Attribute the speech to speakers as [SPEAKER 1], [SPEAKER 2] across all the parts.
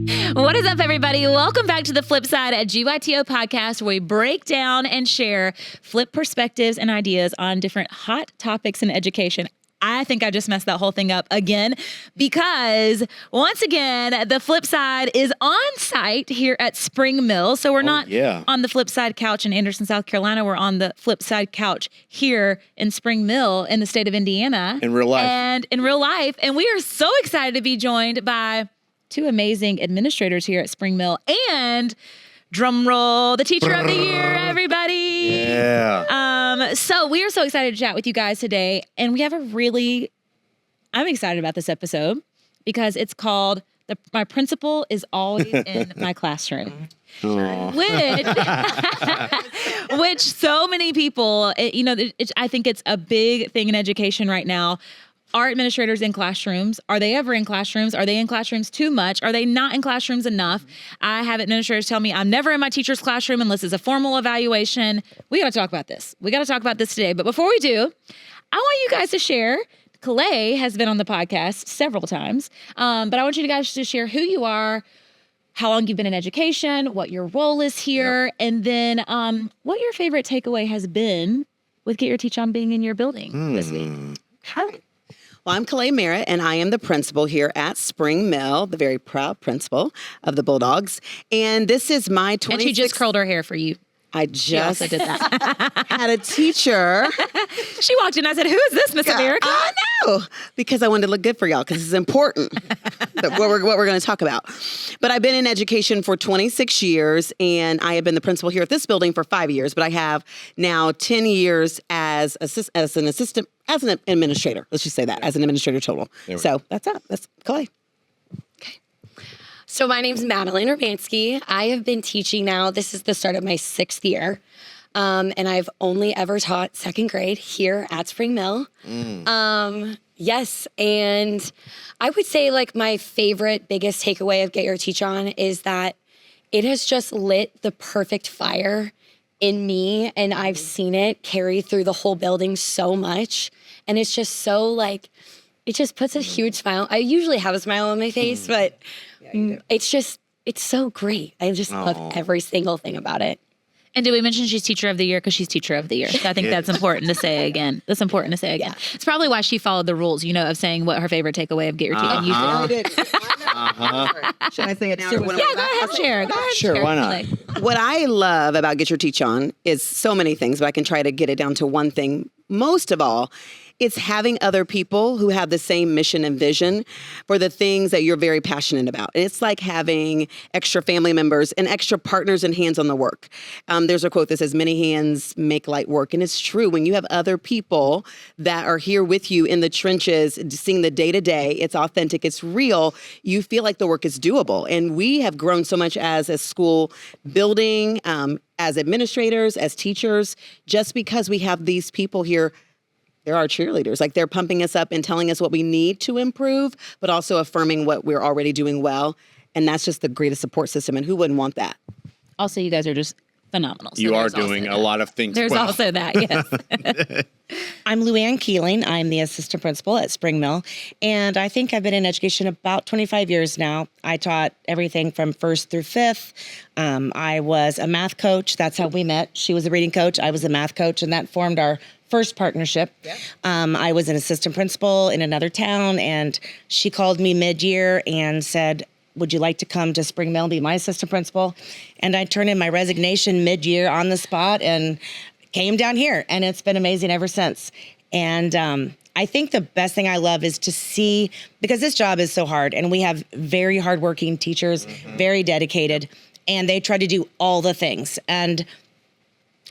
[SPEAKER 1] What is up, everybody? Welcome back to the Flip Side at GYTO podcast, where we break down and share flip perspectives and ideas on different hot topics in education. I think I just messed that whole thing up again because once again, the Flip Side is on site here at Spring Mill. So we're not on the Flip Side couch in Anderson, South Carolina. We're on the Flip Side couch here in Spring Mill in the state of Indiana.
[SPEAKER 2] In real life.
[SPEAKER 1] And in real life. And we are so excited to be joined by two amazing administrators here at Spring Mill and drum roll, the teacher of the year, everybody.
[SPEAKER 2] Yeah.
[SPEAKER 1] So we are so excited to chat with you guys today. And we have I'm excited about this episode because it's called My Principal is Always in My Classroom. Which so many people, I think it's a big thing in education right now. Are administrators in classrooms? Are they ever in classrooms? Are they in classrooms too much? Are they not in classrooms enough? I have administrators tell me I'm never in my teacher's classroom unless it's a formal evaluation. We got to talk about this. We got to talk about this today. But before we do, I want you guys to share. Calais has been on the podcast several times, but I want you guys to share who you are, how long you've been in education, what your role is here, and then what your favorite takeaway has been with Get Your Teach On being in your building this week.
[SPEAKER 3] Well, I'm Calais Merritt, and I am the principal here at Spring Mill, the very proud principal of the Bulldogs. And this is my 26th...
[SPEAKER 1] And she just curled her hair for you.
[SPEAKER 3] I just
[SPEAKER 1] She also did that.
[SPEAKER 3] had a teacher.
[SPEAKER 1] She walked in, I said, who is this, Miss America?
[SPEAKER 3] I know, because I wanted to look good for y'all, because it's important what we're going to talk about. But I've been in education for 26 years, and I have been the principal here at this building for 5 years, but I have now 10 years as an administrator. Let's just say that, as an administrator total. So that's it. That's Calais.
[SPEAKER 4] So my name's Madeline Urbanski. I have been teaching now. This is the start of my 6th year. And I've only ever taught 2nd grade here at Spring Mill. Yes. And I would say like my favorite, biggest takeaway of Get Your Teach On is that it has just lit the perfect fire in me. And I've seen it carry through the whole building so much. And it's just so like, it just puts a huge smile. I usually have a smile on my face, but it's so great. I just love every single thing about it.
[SPEAKER 1] And did we mention she's teacher of the year? Because she's teacher of the year. So I think that's important to say again. That's important to say again. Yeah. It's probably why she followed the rules, of saying what her favorite takeaway of Get Your Teach On
[SPEAKER 3] I did.
[SPEAKER 5] Should I say it now?
[SPEAKER 1] Yeah, go ahead, share. Go ahead,
[SPEAKER 2] Sure,
[SPEAKER 1] share.
[SPEAKER 2] why not?
[SPEAKER 3] What I love about Get Your Teach On is so many things, but I can try to get it down to one thing. Most of all, it's having other people who have the same mission and vision for the things that you're very passionate about. And it's like having extra family members and extra partners and hands on the work. There's a quote that says, many hands make light work. And it's true. When you have other people that are here with you in the trenches, seeing the day-to-day, it's authentic, it's real, you feel like the work is doable. And we have grown so much as a school building, as administrators, as teachers, just because we have these people here. They're our cheerleaders. Like, they're pumping us up and telling us what we need to improve, but also affirming what we're already doing well. And that's just the greatest support system. And who wouldn't want that?
[SPEAKER 1] Also, you guys are just phenomenal. So
[SPEAKER 2] You are doing a lot of things
[SPEAKER 1] There's
[SPEAKER 2] well.
[SPEAKER 1] also that, yes.
[SPEAKER 5] I'm Luann Keeling. I'm the assistant principal at Spring Mill. And I think I've been in education about 25 years now. I taught everything from 1st through 5th. I was a math coach. That's how we met. She was a reading coach. I was a math coach. And that formed our first partnership. I was an assistant principal in another town, and she called me mid-year and said, would you like to come to Spring Mill and be my assistant principal? And I turned in my resignation mid-year on the spot and came down here, and it's been amazing ever since. And I think the best thing I love is to see, because this job is so hard, and we have very hardworking teachers, very dedicated, and they try to do all the things. And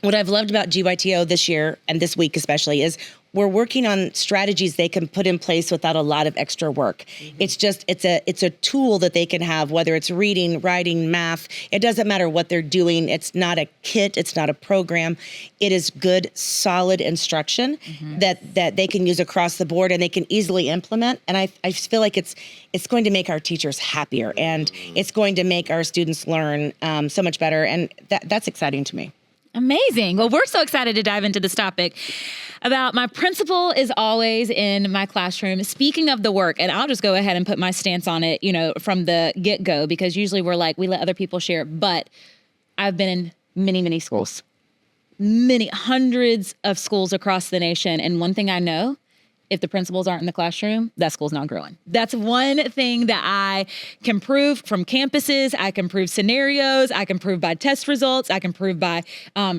[SPEAKER 5] what I've loved about GYTO this year, and this week especially, is we're working on strategies they can put in place without a lot of extra work. It's just, it's a tool that they can have, whether it's reading, writing, math. It doesn't matter what they're doing. It's not a kit. It's not a program. It is good, solid instruction that they can use across the board and they can easily implement. And I feel like it's going to make our teachers happier, and it's going to make our students learn so much better. And that's exciting to me.
[SPEAKER 1] Amazing. Well, we're so excited to dive into this topic about my principal is always in my classroom. Speaking of the work, and I'll just go ahead and put my stance on it, from the get-go, because usually we let other people share. But I've been in many, many schools, hundreds of schools across the nation. And one thing I know, if the principals aren't in the classroom, that school's not growing. That's one thing that I can prove from campuses. I can prove scenarios. I can prove by test results. I can prove by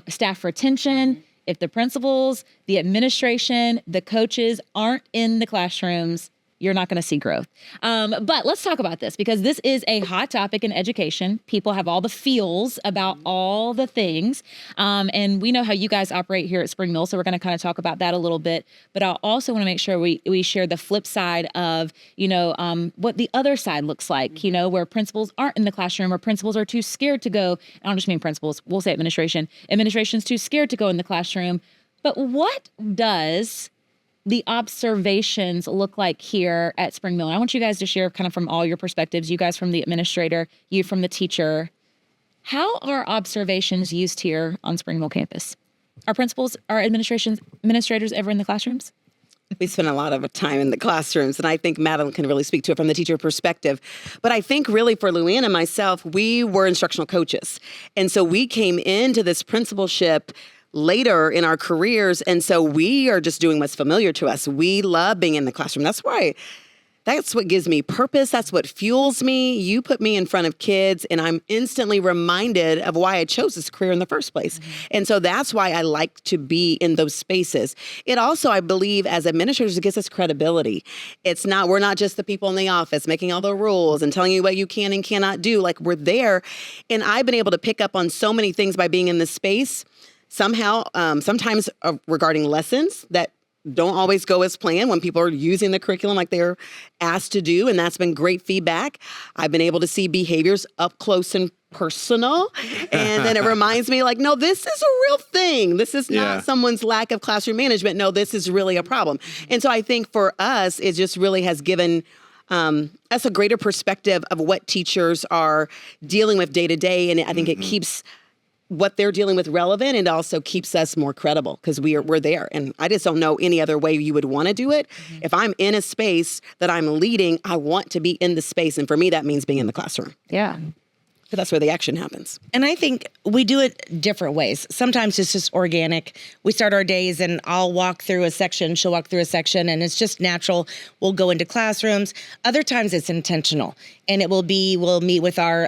[SPEAKER 1] staff retention. If the principals, the administration, the coaches aren't in the classrooms, you're not going to see growth. But let's talk about this, because this is a hot topic in education. People have all the feels about all the things. And we know how you guys operate here at Spring Mill, so we're going to kind of talk about that a little bit. But I also want to make sure we share the flip side of, what the other side looks like, where principals aren't in the classroom, or principals are too scared to go. I don't just mean principals, we'll say administration. Administration's too scared to go in the classroom. But what does the observations look like here at Spring Mill? And I want you guys to share kind of from all your perspectives, you guys from the administrator, you from the teacher. How are observations used here on Spring Mill campus? Are principals, are administrators ever in the classrooms?
[SPEAKER 3] We spend a lot of time in the classrooms, and I think Madeline can really speak to it from the teacher perspective. But I think really for Luann and myself, we were instructional coaches. And so we came into this principalship later in our careers. And so we are just doing what's familiar to us. We love being in the classroom. That's what gives me purpose. That's what fuels me. You put me in front of kids and I'm instantly reminded of why I chose this career in the first place. Mm-hmm. And so that's why I like to be in those spaces. It also, I believe, as administrators, it gives us credibility. We're not just the people in the office making all the rules and telling you what you can and cannot do. Like, we're there. And I've been able to pick up on so many things by being in this space. Somehow, sometimes regarding lessons that don't always go as planned when people are using the curriculum like they're asked to do. And that's been great feedback. I've been able to see behaviors up close and personal. And then it reminds me, like, no, this is a real thing. This is not someone's lack of classroom management. No, this is really a problem. And so I think for us, it just really has given us a greater perspective of what teachers are dealing with day to day. And I think it keeps what they're dealing with relevant, and also keeps us more credible because we're there. And I just don't know any other way you would want to do it. Mm-hmm. If I'm in a space that I'm leading, I want to be in the space. And for me, that means being in the classroom.
[SPEAKER 1] Yeah.
[SPEAKER 3] But that's where the action happens.
[SPEAKER 5] And I think we do it different ways. Sometimes it's just organic. We start our days and I'll walk through a section, she'll walk through a section, and it's just natural. We'll go into classrooms. Other times it's intentional. And it will be, we'll meet with our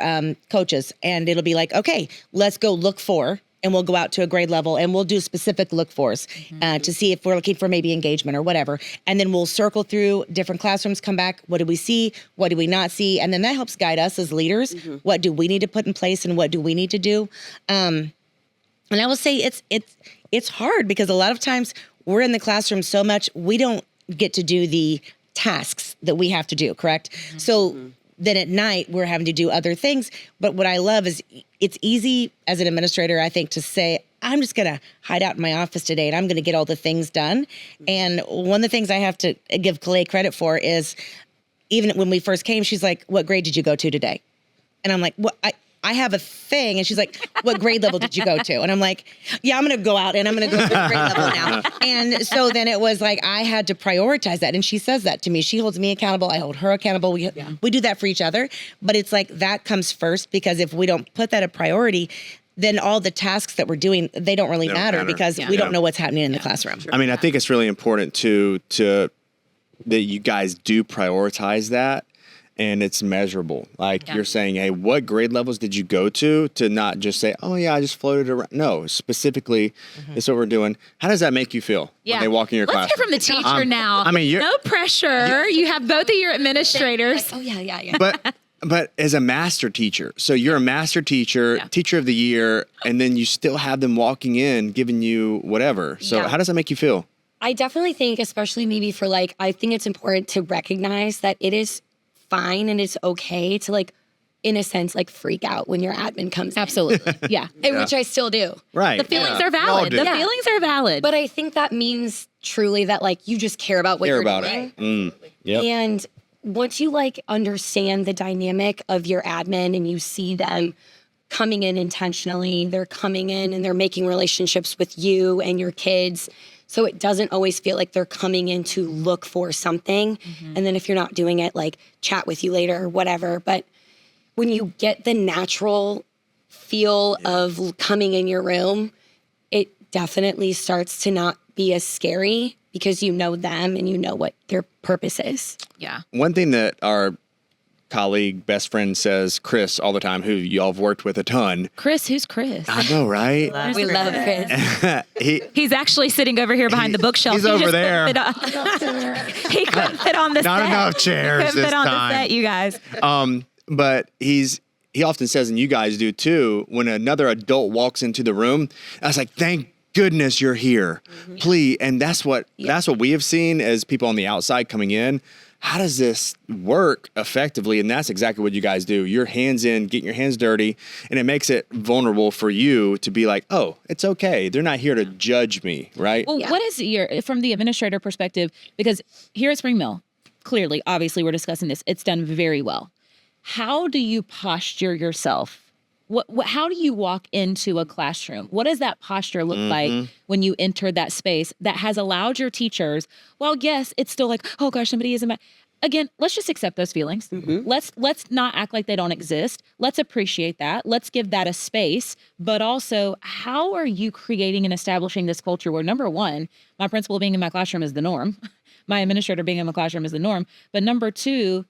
[SPEAKER 5] coaches and it'll be like, okay, let's go look for, and we'll go out to a grade level and we'll do specific look fors to see if we're looking for maybe engagement or whatever. And then we'll circle through different classrooms, come back. What do we see? What do we not see? And then that helps guide us as leaders. Mm-hmm. What do we need to put in place and what do we need to do? And I will say it's hard because a lot of times we're in the classroom so much, we don't get to do the tasks that we have to do, correct? Mm-hmm. So then at night we're having to do other things. But what I love is it's easy as an administrator, I think, to say, I'm just going to hide out in my office today and I'm going to get all the things done. And one of the things I have to give Kalei credit for is even when we first came, she's like, what grade did you go to today? And I'm like, well, I have a thing. And she's like, what grade level did you go to? And I'm like, yeah, I'm going to go out and I'm going to go to grade level now. And so then it was like, I had to prioritize that. And she says that to me. She holds me accountable. I hold her accountable. We do that for each other. But it's like, that comes first, because if we don't put that a priority, then all the tasks that we're doing, they don't really matter because we don't know what's happening in the classroom.
[SPEAKER 2] I mean, I think it's really important to that you guys do prioritize that. And it's measurable. Like you're saying, hey, what grade levels did you go to not just say, oh, yeah, I just floated around. No, specifically, it's what we're doing. How does that make you feel when they walk in your class?
[SPEAKER 1] Let's hear from the teacher now.
[SPEAKER 2] I mean,
[SPEAKER 1] no pressure. You have both of your administrators.
[SPEAKER 4] Like, oh, yeah.
[SPEAKER 2] But as a master teacher, so you're a master teacher, teacher of the year, and then you still have them walking in, giving you whatever. So how does that make you feel?
[SPEAKER 4] I definitely think, especially maybe for I think it's important to recognize that it is fine and it's okay to in a sense freak out when your admin comes in.
[SPEAKER 1] Absolutely. Yeah.
[SPEAKER 4] Which I still do.
[SPEAKER 2] Right.
[SPEAKER 1] The feelings are valid. The feelings are valid.
[SPEAKER 4] But I think that means truly that you just care about what you're doing.
[SPEAKER 2] Yep.
[SPEAKER 4] And once you understand the dynamic of your admin and you see them coming in intentionally. They're coming in and they're making relationships with you and your kids. So it doesn't always feel like they're coming in to look for something. And then if you're not doing it, like chat with you later or whatever. But when you get the natural feel of coming in your room, it definitely starts to not be as scary because you know them and you know what their purpose is.
[SPEAKER 1] Yeah.
[SPEAKER 2] One thing that our colleague, best friend says, Chris, all the time, who y'all have worked with a ton.
[SPEAKER 1] Chris, who's Chris?
[SPEAKER 2] I know, right?
[SPEAKER 4] We love Chris.
[SPEAKER 1] He's actually sitting over here behind the bookshelf.
[SPEAKER 2] He's
[SPEAKER 1] He
[SPEAKER 2] over
[SPEAKER 1] just
[SPEAKER 2] there.
[SPEAKER 1] He couldn't fit on the set.
[SPEAKER 2] Not enough chairs
[SPEAKER 1] He couldn't
[SPEAKER 2] this
[SPEAKER 1] fit on
[SPEAKER 2] time.
[SPEAKER 1] the set, you guys.
[SPEAKER 2] But he often says, and you guys do too, when another adult walks into the room, I was like, thank goodness you're here. Please. And that's what we have seen as people on the outside coming in. How does this work effectively? And that's exactly what you guys do. You're hands in, getting your hands dirty, and it makes it vulnerable for you to be like, oh, it's okay. They're not here to judge me, right?
[SPEAKER 1] Well, what is from the administrator perspective, because here at Spring Mill, clearly, obviously we're discussing this, it's done very well. How do you posture yourself? How do you walk into a classroom? What does that posture look like when you enter that space that has allowed your teachers, well, yes, it's still like, oh gosh, somebody isn't. Again, let's just accept those feelings. Let's not act like they don't exist. Let's appreciate that. Let's give that a space. But also, how are you creating and establishing this culture where, number one, my principal being in my classroom is the norm. My administrator being in my classroom is the norm. But number two,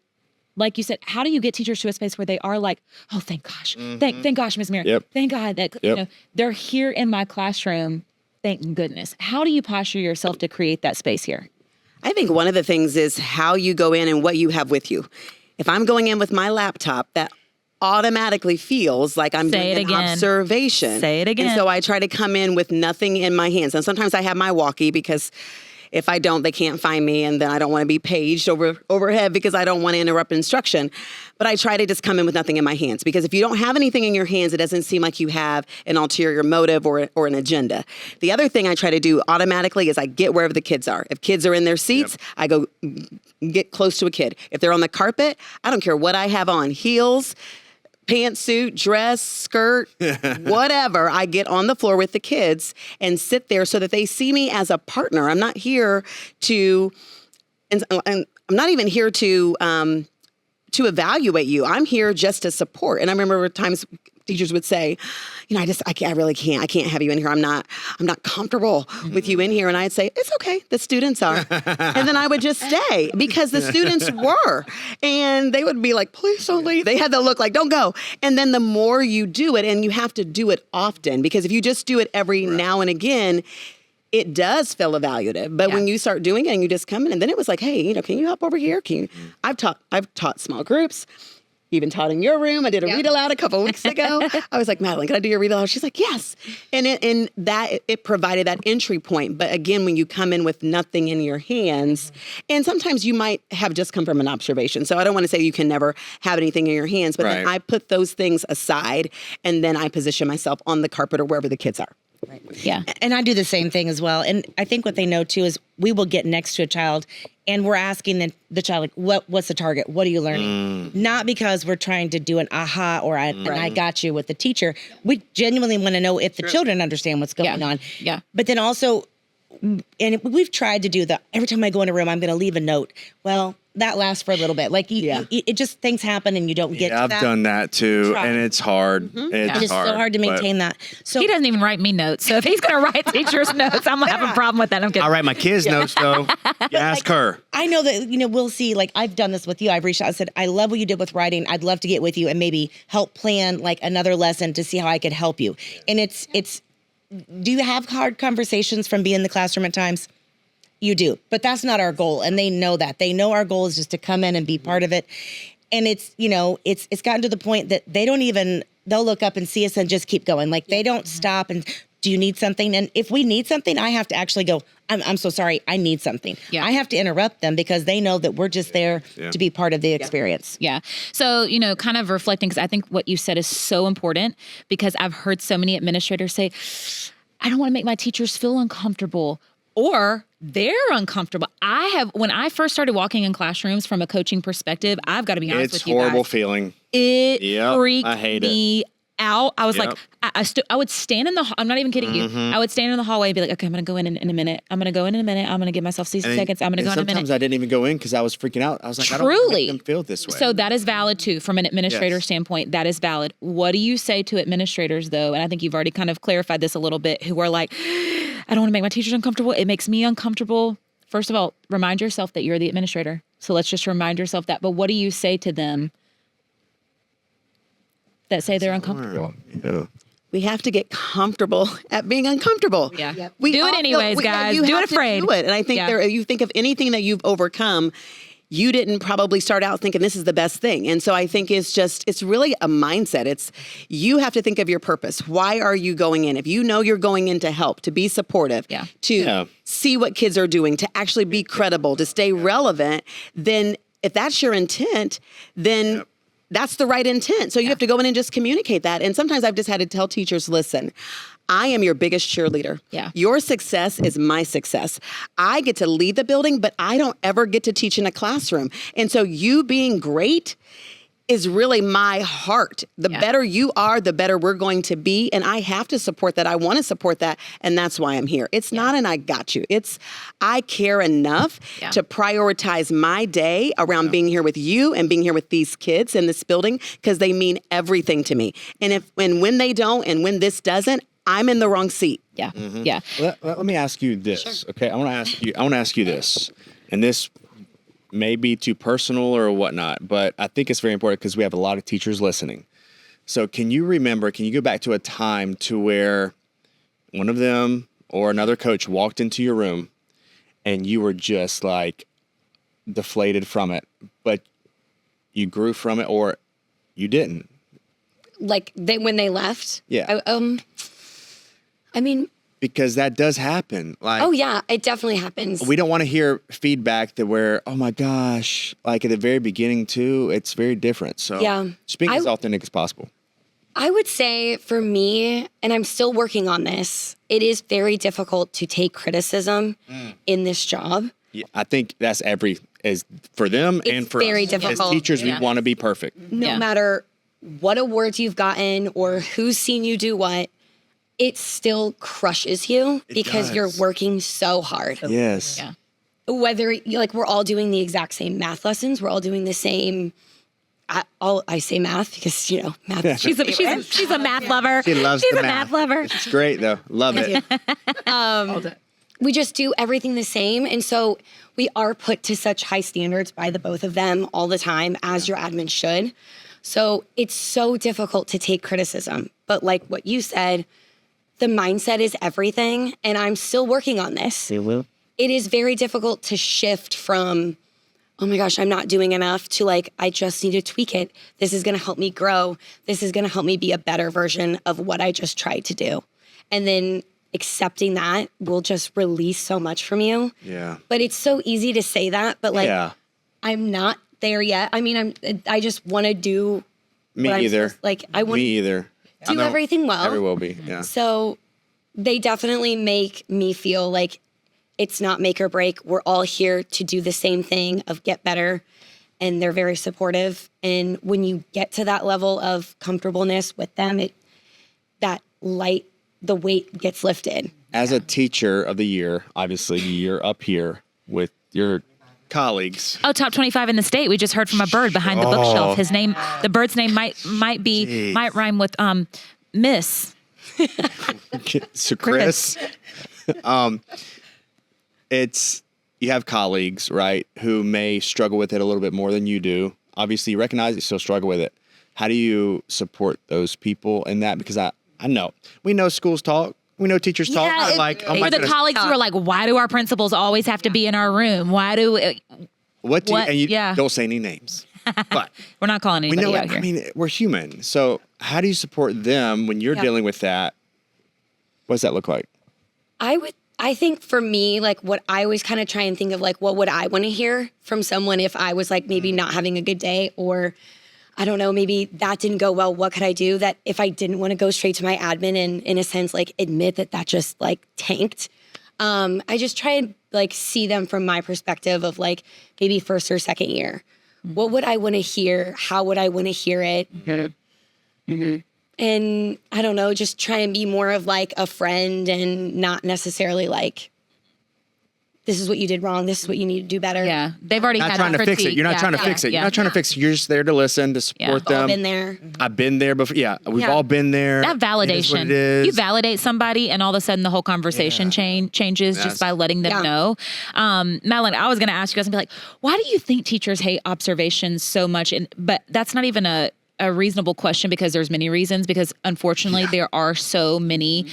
[SPEAKER 1] like you said, how do you get teachers to a space where they are like, oh, thank gosh, thank gosh, Ms. Mary, thank God that they're here in my classroom. Thank goodness. How do you posture yourself to create that space here?
[SPEAKER 3] I think one of the things is how you go in and what you have with you. If I'm going in with my laptop, that automatically feels like I'm doing an observation.
[SPEAKER 1] Say it again.
[SPEAKER 3] And so I try to come in with nothing in my hands. And sometimes I have my walkie because if I don't, they can't find me, and then I don't want to be paged overhead because I don't want to interrupt instruction. But I try to just come in with nothing in my hands, because if you don't have anything in your hands, it doesn't seem like you have an ulterior motive or an agenda. The other thing I try to do automatically is I get wherever the kids are. If kids are in their seats, I go get close to a kid. If they're on the carpet, I don't care what I have on, heels, pantsuit, dress, skirt, whatever, I get on the floor with the kids and sit there so that they see me as a partner. I'm not here to, and I'm not even here to evaluate you. I'm here just to support. And I remember times teachers would say, I really can't. I can't have you in here. I'm not comfortable with you in here. And I'd say, it's okay. The students are. And then I would just stay because the students were. And they would be like, please don't leave. They had that look like, don't go. And then the more you do it, and you have to do it often, because if you just do it every now and again, it does feel evaluative. But when you start doing it and you just come in, and then it was like, hey, can you hop over here? I've taught small groups. Even taught in your room. I did a read aloud a couple weeks ago. I was like, Madeline, can I do your read aloud? She's like, yes. And it provided that entry point. But again, when you come in with nothing in your hands, and sometimes you might have just come from an observation. So I don't want to say you can never have anything in your hands, but then I put those things aside, and then I position myself on the carpet or wherever the kids are.
[SPEAKER 5] Right. Yeah. And I do the same thing as well. And I think what they know too is we will get next to a child and we're asking the child, like, what's the target? What are you learning? Not because we're trying to do an aha or an I got you with the teacher. We genuinely want to know if the children understand what's going on.
[SPEAKER 1] Yeah.
[SPEAKER 5] But then also, and we've tried to do that. Every time I go in a room, I'm going to leave a note. Well, that lasts for a little bit. Like it just, things happen and you don't get to that.
[SPEAKER 2] I've done that too. And it's hard. It's
[SPEAKER 5] so hard to maintain that. So
[SPEAKER 1] he doesn't even write me notes. So if he's going to write teachers' notes, I'm going to have a problem with that. I'm kidding.
[SPEAKER 2] I write my kids' notes though. You ask her.
[SPEAKER 5] I know that, we'll see, like I've done this with you. I've reached out and said, I love what you did with writing. I'd love to get with you and maybe help plan like another lesson to see how I could help you. And it's, do you have hard conversations from being in the classroom at times? You do, but that's not our goal. And they know that. They know our goal is just to come in and be part of it. And it's, it's gotten to the point that they'll look up and see us and just keep going. Like they don't stop and, do you need something? And if we need something, I have to actually go, I'm so sorry, I need something. Yeah. I have to interrupt them because they know that we're just there to be part of the experience.
[SPEAKER 1] Yeah. So, kind of reflecting, because I think what you said is so important, because I've heard so many administrators say, I don't want to make my teachers feel uncomfortable, or they're uncomfortable. When I first started walking in classrooms from a coaching perspective, I've got to be honest with you guys.
[SPEAKER 2] It's horrible feeling.
[SPEAKER 1] It freaked
[SPEAKER 2] I hate
[SPEAKER 1] me out, I was
[SPEAKER 2] Yep.
[SPEAKER 1] like, I would stand in the, I'm not even kidding you. I would stand in the hallway and be like, okay, I'm going to go in a minute. I'm going to go in a minute. I'm going to give myself 60
[SPEAKER 2] And
[SPEAKER 1] seconds. I'm going to go in a minute.
[SPEAKER 2] Sometimes I didn't even go in because I was freaking out. I was like, I don't want to
[SPEAKER 1] Truly.
[SPEAKER 2] make them feel this way.
[SPEAKER 1] So that is valid too, from an administrator
[SPEAKER 2] Yes.
[SPEAKER 1] standpoint. That is valid. What do you say to administrators though? And I think you've already kind of clarified this a little bit, who are like, I don't want to make my teachers uncomfortable. It makes me uncomfortable. First of all, remind yourself that you're the administrator. So let's just remind yourself that. But what do you say to them that say they're uncomfortable?
[SPEAKER 2] Yeah.
[SPEAKER 3] We have to get comfortable at being uncomfortable.
[SPEAKER 1] Yeah. Yep.
[SPEAKER 3] We
[SPEAKER 1] Do it
[SPEAKER 3] all feel-
[SPEAKER 1] anyways, guys.
[SPEAKER 3] you
[SPEAKER 1] Do
[SPEAKER 3] have
[SPEAKER 1] it
[SPEAKER 3] to
[SPEAKER 1] afraid.
[SPEAKER 3] do it. And I think
[SPEAKER 1] Yeah.
[SPEAKER 3] you think of anything that you've overcome, you didn't probably start out thinking this is the best thing. And so I think it's really a mindset. It's, you have to think of your purpose. Why are you going in? If you know you're going in to help, to be supportive,
[SPEAKER 1] Yeah.
[SPEAKER 3] to see what kids are doing, to actually be credible, to stay relevant, then if that's your intent, then that's the right intent. So you have to go in and just communicate that. And sometimes I've just had to tell teachers, listen, I am your biggest cheerleader.
[SPEAKER 1] Yeah.
[SPEAKER 3] Your success is my success. I get to lead the building, but I don't ever get to teach in a classroom. And so you being great is really my heart. The better you are, the better we're going to be. And I have to support that. I want to support that. And that's why I'm here. It's not an I got you. It's I care enough to prioritize my day around being here with you and being here with these kids in this building, because they mean everything to me. And when they don't, and when this doesn't, I'm in the wrong seat.
[SPEAKER 1] Yeah. Yeah.
[SPEAKER 2] Let me ask you this. Okay. I want to ask you this. And this may be too personal or whatnot, but I think it's very important because we have a lot of teachers listening. So can you go back to a time to where one of them or another coach walked into your room and you were just like deflated from it, but you grew from it, or you didn't?
[SPEAKER 4] Like when they left?
[SPEAKER 2] Yeah.
[SPEAKER 4] I mean,
[SPEAKER 2] Because that does happen. Like,
[SPEAKER 4] oh yeah, it definitely happens.
[SPEAKER 2] we don't want to hear feedback that where, oh my gosh, like at the very beginning too, it's very different. So just being as authentic as possible.
[SPEAKER 4] I would say for me, and I'm still working on this, it is very difficult to take criticism in this job.
[SPEAKER 2] Yeah, I think that's is for them and for
[SPEAKER 4] very
[SPEAKER 2] us.
[SPEAKER 4] difficult.
[SPEAKER 2] As teachers, we want to be perfect.
[SPEAKER 4] No matter what awards you've gotten or who's seen you do what, it still crushes you because
[SPEAKER 2] does.
[SPEAKER 4] you're working so hard.
[SPEAKER 2] Yes.
[SPEAKER 1] Yeah.
[SPEAKER 4] Whether we're all doing the exact same math lessons, we're all doing the same. I say math because math.
[SPEAKER 1] She's a math lover.
[SPEAKER 2] She loves
[SPEAKER 1] She's
[SPEAKER 2] the
[SPEAKER 1] a math lover.
[SPEAKER 2] It's great though. Love it.
[SPEAKER 4] We just do everything the same, and so we are put to such high standards by the both of them all the time, as your admin should. So it's so difficult to take criticism. But like what you said, the mindset is everything, and I'm still working on this.
[SPEAKER 5] You will.
[SPEAKER 4] It is very difficult to shift from, oh my gosh, I'm not doing enough, to like, I just need to tweak it. This is going to help me grow. This is going to help me be a better version of what I just tried to do. And then accepting that will just release so much from you.
[SPEAKER 2] Yeah.
[SPEAKER 4] But it's so easy to say that, but like, I'm not there yet. I mean, I just want to do
[SPEAKER 2] Me
[SPEAKER 4] what I'm
[SPEAKER 2] either.
[SPEAKER 4] supposed- I want
[SPEAKER 2] Me either.
[SPEAKER 4] to do everything well.
[SPEAKER 2] Every will be. Yeah.
[SPEAKER 4] So they definitely make me feel like it's not make or break. We're all here to do the same thing of get better. And they're very supportive. And when you get to that level of comfortableness with them, the weight gets lifted.
[SPEAKER 2] As a teacher of the year, obviously you're up here with your colleagues.
[SPEAKER 1] Oh, top 25 in the state. We just heard from a bird behind the bookshelf. His name, the bird's name might rhyme with Miss.
[SPEAKER 2] So Chris, you have colleagues, right, who may struggle with it a little bit more than you do. Obviously, you recognize you still struggle with it. How do you support those people in that? Because I know we know schools talk, we know teachers talk.
[SPEAKER 1] Yeah,
[SPEAKER 2] Like, oh my
[SPEAKER 1] for the
[SPEAKER 2] goodness.
[SPEAKER 1] colleagues who are like, why do our principals always have to be in our room? Why do
[SPEAKER 2] What do you,
[SPEAKER 1] what-
[SPEAKER 2] and you
[SPEAKER 1] yeah.
[SPEAKER 2] don't say any names, but
[SPEAKER 1] we're not calling
[SPEAKER 2] we
[SPEAKER 1] anybody
[SPEAKER 2] know.
[SPEAKER 1] out here?
[SPEAKER 2] I mean, we're human. So how do you support them when you're dealing with that? What does that look like?
[SPEAKER 4] I think for me, like what I always kind of try and think of, like, what would I want to hear from someone if I was like maybe not having a good day, or I don't know, maybe that didn't go well. What could I do that if I didn't want to go straight to my admin and in a sense, like admit that just like tanked? I just try and like see them from my perspective of like maybe first or second year. What would I want to hear? How would I want to hear it? and I don't know, just try and be more of like a friend and not necessarily like, this is what you did wrong. This is what you need to do better.
[SPEAKER 1] Yeah. They've already
[SPEAKER 2] Not
[SPEAKER 1] had
[SPEAKER 2] trying
[SPEAKER 1] that
[SPEAKER 2] to fix it.
[SPEAKER 1] critique.
[SPEAKER 2] You're not
[SPEAKER 1] Yeah.
[SPEAKER 2] trying to
[SPEAKER 1] Yeah.
[SPEAKER 2] fix it.
[SPEAKER 1] Yeah.
[SPEAKER 2] You're not trying to fix it. You're just there to listen, to support
[SPEAKER 4] All
[SPEAKER 2] them.
[SPEAKER 4] been there.
[SPEAKER 2] I've been there before. Yeah, we've
[SPEAKER 4] Yeah.
[SPEAKER 2] all been there.
[SPEAKER 1] That validation.
[SPEAKER 2] It is what it is.
[SPEAKER 1] You validate somebody, and all of a sudden the whole conversation changes
[SPEAKER 2] Yes.
[SPEAKER 1] just by letting them know. Madeline, I was going to ask you guys and be like, why do you think teachers hate observations so much? But that's not even a reasonable question, because there's many reasons. Because unfortunately, there are so many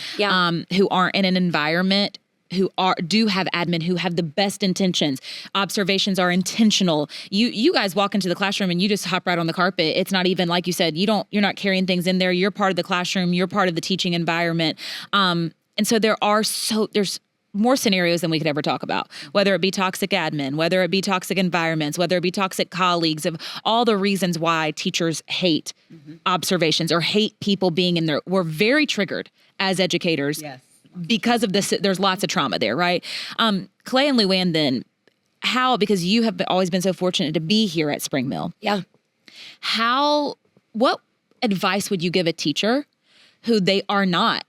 [SPEAKER 1] who aren't in an environment who do have admin who have the best intentions. Observations are intentional. You guys walk into the classroom and you just hop right on the carpet. It's not even like you said, you're not carrying things in there. You're part of the classroom. You're part of the teaching environment. And so there's more scenarios than we could ever talk about, whether it be toxic admin, whether it be toxic environments, whether it be toxic colleagues, of all the reasons why teachers hate observations or hate people being in there. We're very triggered as educators.
[SPEAKER 5] Yes.
[SPEAKER 1] Because of this, there's lots of trauma there, right? Clay and Luann, then, because you have always been so fortunate to be here at Spring Mill,
[SPEAKER 4] Yeah.
[SPEAKER 1] what advice would you give a teacher who they are not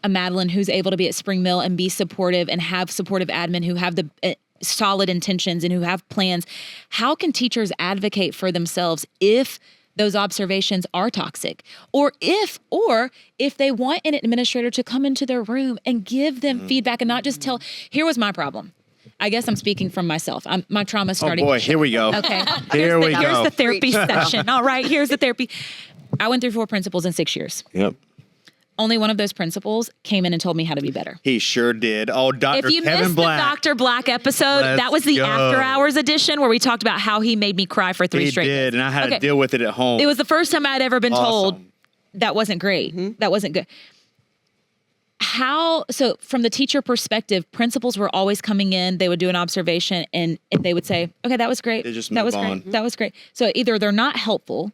[SPEAKER 1] a Madeline who's able to be at Spring Mill and be supportive and have supportive admin who have the solid intentions and who have plans? How can teachers advocate for themselves if those observations are toxic, or if they want an administrator to come into their room and give them feedback and not just tell, here was my problem. I guess I'm speaking from myself. My trauma starting.
[SPEAKER 2] Oh boy, here we go.
[SPEAKER 1] Okay.
[SPEAKER 2] Here we
[SPEAKER 1] Here's
[SPEAKER 2] go.
[SPEAKER 1] the therapy session. All right, here's the therapy. I went through 4 principals in 6 years.
[SPEAKER 2] Yep.
[SPEAKER 1] Only one of those principals came in and told me how to be better.
[SPEAKER 2] He sure did. Oh, Dr.
[SPEAKER 1] If you
[SPEAKER 2] Kevin
[SPEAKER 1] missed
[SPEAKER 2] Black.
[SPEAKER 1] the Dr. Black episode,
[SPEAKER 2] Let's
[SPEAKER 1] that was the
[SPEAKER 2] go.
[SPEAKER 1] after hours edition where we talked about how he made me cry for 3
[SPEAKER 2] He
[SPEAKER 1] straight
[SPEAKER 2] did,
[SPEAKER 1] days.
[SPEAKER 2] and I had to
[SPEAKER 1] Okay.
[SPEAKER 2] deal with it at home.
[SPEAKER 1] It was the first time I'd ever been told
[SPEAKER 2] Awesome.
[SPEAKER 1] that wasn't great. That wasn't good. So from the teacher perspective, principals were always coming in, they would do an observation and they would say, okay, that was great.
[SPEAKER 2] They just
[SPEAKER 1] that
[SPEAKER 2] move
[SPEAKER 1] was
[SPEAKER 2] on.
[SPEAKER 1] great. That was great. So either they're not helpful,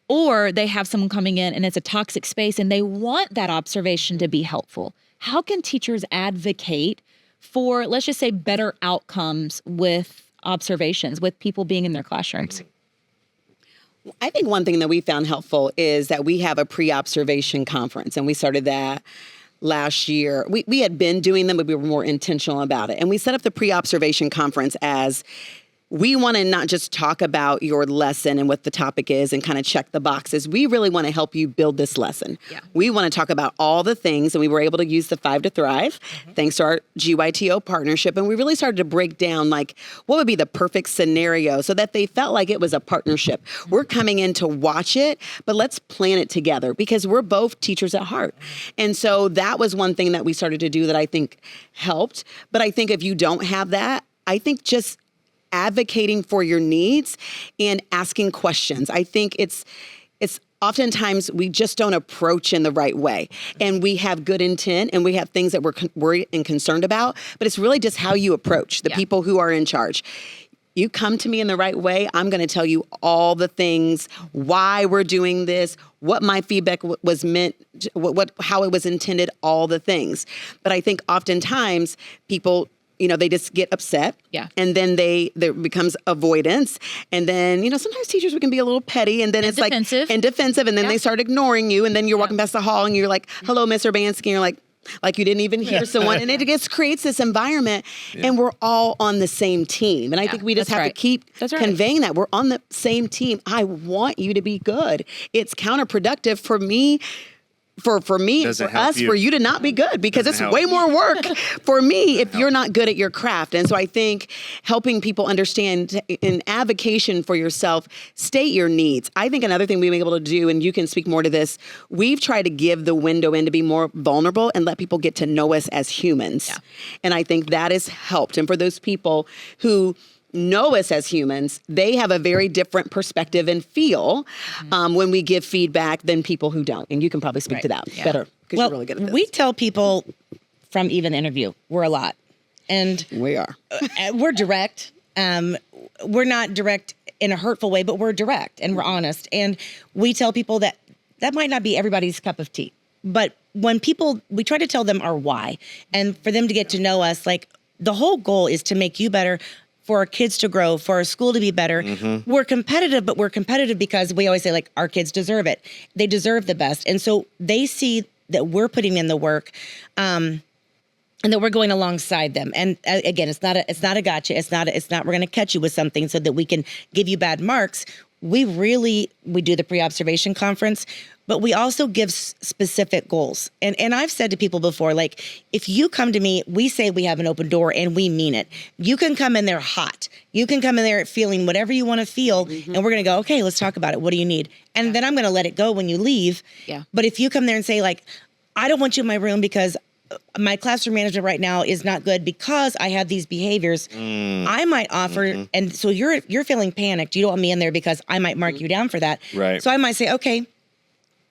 [SPEAKER 1] or they have someone coming in and it's a toxic space and they want that observation to be helpful. How can teachers advocate for, let's just say, better outcomes with observations, with people being in their classrooms?
[SPEAKER 3] I think one thing that we found helpful is that we have a pre-observation conference, and we started that last year. We had been doing them, but we were more intentional about it. And we set up the pre-observation conference as we want to not just talk about your lesson and what the topic is and kind of check the boxes. We really want to help you build this lesson.
[SPEAKER 1] Yeah.
[SPEAKER 3] We want to talk about all the things, and we were able to use the 5 to Thrive thanks to our GYTO partnership. And we really started to break down like what would be the perfect scenario so that they felt like it was a partnership. We're coming in to watch it, but let's plan it together because we're both teachers at heart. And so that was one thing that we started to do that I think helped. But I think if you don't have that, I think just advocating for your needs and asking questions. I think it's oftentimes we just don't approach in the right way. And we have good intent and we have things that we're worried and concerned about, but it's really just how you approach the people who are in charge. You come to me in the right way, I'm going to tell you all the things, why we're doing this, what my feedback was meant, how it was intended, all the things. But I think oftentimes people, they just get upset.
[SPEAKER 1] Yeah.
[SPEAKER 3] And then there becomes avoidance. And then, sometimes teachers can be a little petty and then it's
[SPEAKER 1] defensive.
[SPEAKER 3] like, and defensive. And then they start ignoring you. And then you're walking past the hall and you're like, hello, Miss Urbanski. And you're like you didn't even hear someone. And it just creates this environment and we're all on the same team. And I think we just
[SPEAKER 1] that's
[SPEAKER 3] have
[SPEAKER 1] right.
[SPEAKER 3] to keep
[SPEAKER 1] That's right.
[SPEAKER 3] conveying that we're on the same team. I want you to be good. It's counterproductive for me, for
[SPEAKER 2] Doesn't
[SPEAKER 3] for
[SPEAKER 2] help
[SPEAKER 3] us,
[SPEAKER 2] you.
[SPEAKER 3] for you to not be good because
[SPEAKER 2] Doesn't
[SPEAKER 3] it's way
[SPEAKER 2] help.
[SPEAKER 3] more work for me if you're not good at your craft. And so I think helping people understand in advocation for yourself, state your needs. I think another thing we've been able to do, and you can speak more to this, we've tried to give the window in to be more vulnerable and let people get to know us as humans.
[SPEAKER 1] Yeah.
[SPEAKER 3] And I think that has helped. And for those people who know us as humans, they have a very different perspective and feel when we give feedback than people who don't. And you can probably speak to that better because
[SPEAKER 5] Well,
[SPEAKER 3] you're really good at this.
[SPEAKER 5] we tell people from even the interview, we're a lot. And
[SPEAKER 3] We are.
[SPEAKER 5] we're direct. We're not direct in a hurtful way, but we're direct and we're honest. And we tell people that might not be everybody's cup of tea. But when we try to tell them our why and for them to get to know us, like the whole goal is to make you better for our kids to grow, for our school to be better. We're competitive, but we're competitive because we always say, like, our kids deserve it. They deserve the best. And so they see that we're putting in the work, and that we're going alongside them. And again, it's not a gotcha. It's not, we're going to catch you with something so that we can give you bad marks. We do the pre-observation conference, but we also give specific goals. And I've said to people before, like, if you come to me, we say we have an open door and we mean it. You can come in there hot. You can come in there feeling whatever you want to feel. And we're going to go, okay, let's talk about it. What do you need? And then I'm going to let it go when you leave.
[SPEAKER 1] Yeah.
[SPEAKER 5] But if you come there and say, like, I don't want you in my room because my classroom management right now is not good because I have these behaviors, I might offer, and so you're feeling panicked. You don't want me in there because I might mark you down for that.
[SPEAKER 2] Right.
[SPEAKER 5] So I might say, okay,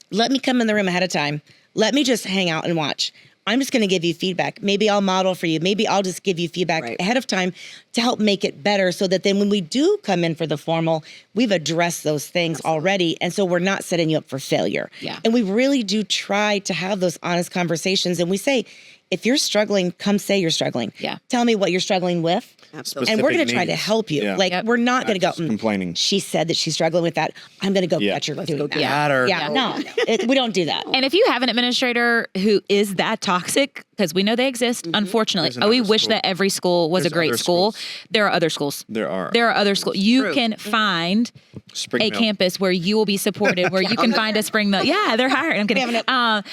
[SPEAKER 5] let me come in the room ahead of time. Let me just hang out and watch. I'm just going to give you feedback. Maybe I'll model for you. Maybe I'll just give you feedback ahead of time to help make it better so that then when we do come in for the formal, we've addressed those things already. And so we're not setting you up for failure.
[SPEAKER 1] Yeah.
[SPEAKER 5] And we really do try to have those honest conversations. And we say, if you're struggling, come say you're struggling.
[SPEAKER 1] Yeah.
[SPEAKER 5] Tell me what you're struggling with.
[SPEAKER 3] Absolutely.
[SPEAKER 5] And we're going to
[SPEAKER 2] Specific
[SPEAKER 5] try to
[SPEAKER 2] needs.
[SPEAKER 5] help you.
[SPEAKER 2] Yeah.
[SPEAKER 5] Like, we're not going to go,
[SPEAKER 2] complaining.
[SPEAKER 5] she said that she's struggling with that. I'm going to go catch her doing that.
[SPEAKER 2] Got her.
[SPEAKER 5] Yeah, no, we don't do that.
[SPEAKER 1] And if you have an administrator who is that toxic, because we know they exist, unfortunately,
[SPEAKER 2] There's
[SPEAKER 1] we
[SPEAKER 2] another
[SPEAKER 1] wish
[SPEAKER 2] school.
[SPEAKER 1] that every school was
[SPEAKER 2] There's
[SPEAKER 1] a great
[SPEAKER 2] other
[SPEAKER 1] school.
[SPEAKER 2] schools.
[SPEAKER 1] There are other schools.
[SPEAKER 2] There are.
[SPEAKER 1] There are other schools. You
[SPEAKER 3] True.
[SPEAKER 1] can find
[SPEAKER 2] Spring
[SPEAKER 1] a
[SPEAKER 2] Mill.
[SPEAKER 1] campus where you will be supported, where you can find a spring mill. Yeah, they're hiring. I'm kidding.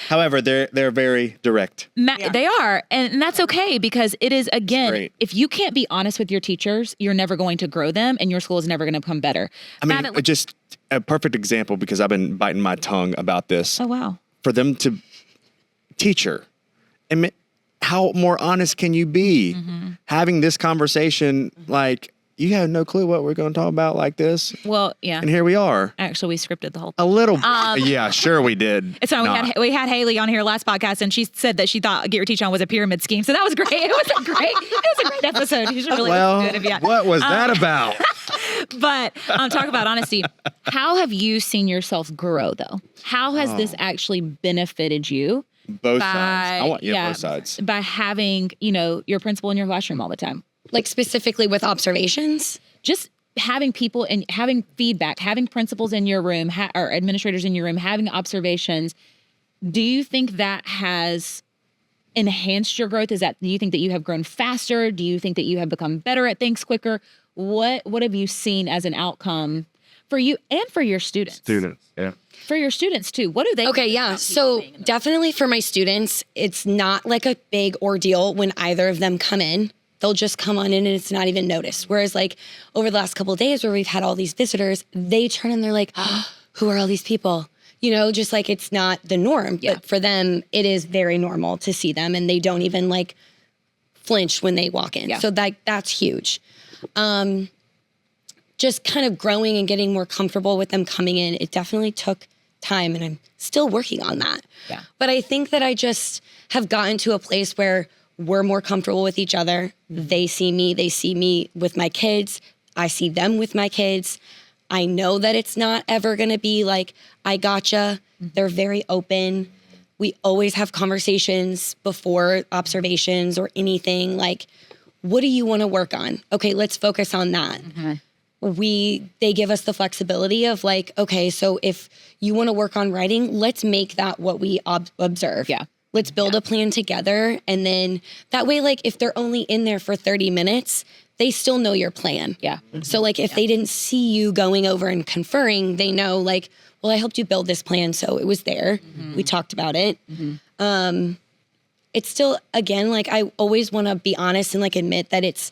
[SPEAKER 2] However, they're very direct.
[SPEAKER 1] They are, and that's okay because it is, again,
[SPEAKER 2] Great.
[SPEAKER 1] if you can't be honest with your teachers, you're never going to grow them, and your school is never going to become better.
[SPEAKER 2] I mean, just a perfect example because I've been biting my tongue about this.
[SPEAKER 1] Oh wow.
[SPEAKER 2] For them to teacher, and how more honest can you be? Having this conversation, like, you have no clue what we're going to talk about like this,
[SPEAKER 1] Well, yeah.
[SPEAKER 2] and here we are.
[SPEAKER 1] Actually, we scripted the whole
[SPEAKER 2] A little, yeah, sure we did.
[SPEAKER 1] So
[SPEAKER 2] Not.
[SPEAKER 1] we had Haley on here last podcast, and she said that she thought Get Your Teach On was a pyramid scheme. So that was great. It was a great episode. You should really
[SPEAKER 2] Well,
[SPEAKER 1] listen to it if you
[SPEAKER 2] what was that about?
[SPEAKER 1] But talk about honesty. How have you seen yourself grow, though? How has this actually benefited you?
[SPEAKER 2] Both sides. I want both sides.
[SPEAKER 1] By having, your principal in your classroom all the time.
[SPEAKER 4] Like specifically with observations.
[SPEAKER 1] Just having people and having feedback, having principals in your room or administrators in your room, having observations. Do you think that has enhanced your growth? Do you think that you have grown faster? Do you think that you have become better at things quicker? What have you seen as an outcome for you and for your students?
[SPEAKER 2] Yeah.
[SPEAKER 1] For your students too. What do they
[SPEAKER 4] Okay,
[SPEAKER 1] think
[SPEAKER 4] yeah.
[SPEAKER 1] about you
[SPEAKER 4] So
[SPEAKER 1] being in the-
[SPEAKER 4] definitely for my students, it's not like a big ordeal when either of them come in. They'll just come on in and it's not even noticed. Whereas like over the last couple of days where we've had all these visitors, they turn and they're like, who are all these people? Just like it's not the norm.
[SPEAKER 1] Yeah.
[SPEAKER 4] But for them, it is very normal to see them and they don't even like flinch when they walk in.
[SPEAKER 1] Yeah.
[SPEAKER 4] So that's huge. Just kind of growing and getting more comfortable with them coming in, it definitely took time and I'm still working on that.
[SPEAKER 1] Yeah.
[SPEAKER 4] But I think that I just have gotten to a place where we're more comfortable with each other. They see me with my kids. I see them with my kids. I know that it's not ever going to be like, I gotcha. They're very open. We always have conversations before observations or anything like, what do you want to work on? Okay, let's focus on that. They give us the flexibility of like, okay, so if you want to work on writing, let's make that what we observe.
[SPEAKER 1] Yeah.
[SPEAKER 4] Let's build a plan together. And then that way, like if they're only in there for 30 minutes, they still know your plan.
[SPEAKER 1] Yeah.
[SPEAKER 4] So like if they didn't see you going over and conferring, they know like, well, I helped you build this plan. So it was there. We talked about it. It's still, again, like I always want to be honest and like admit that it's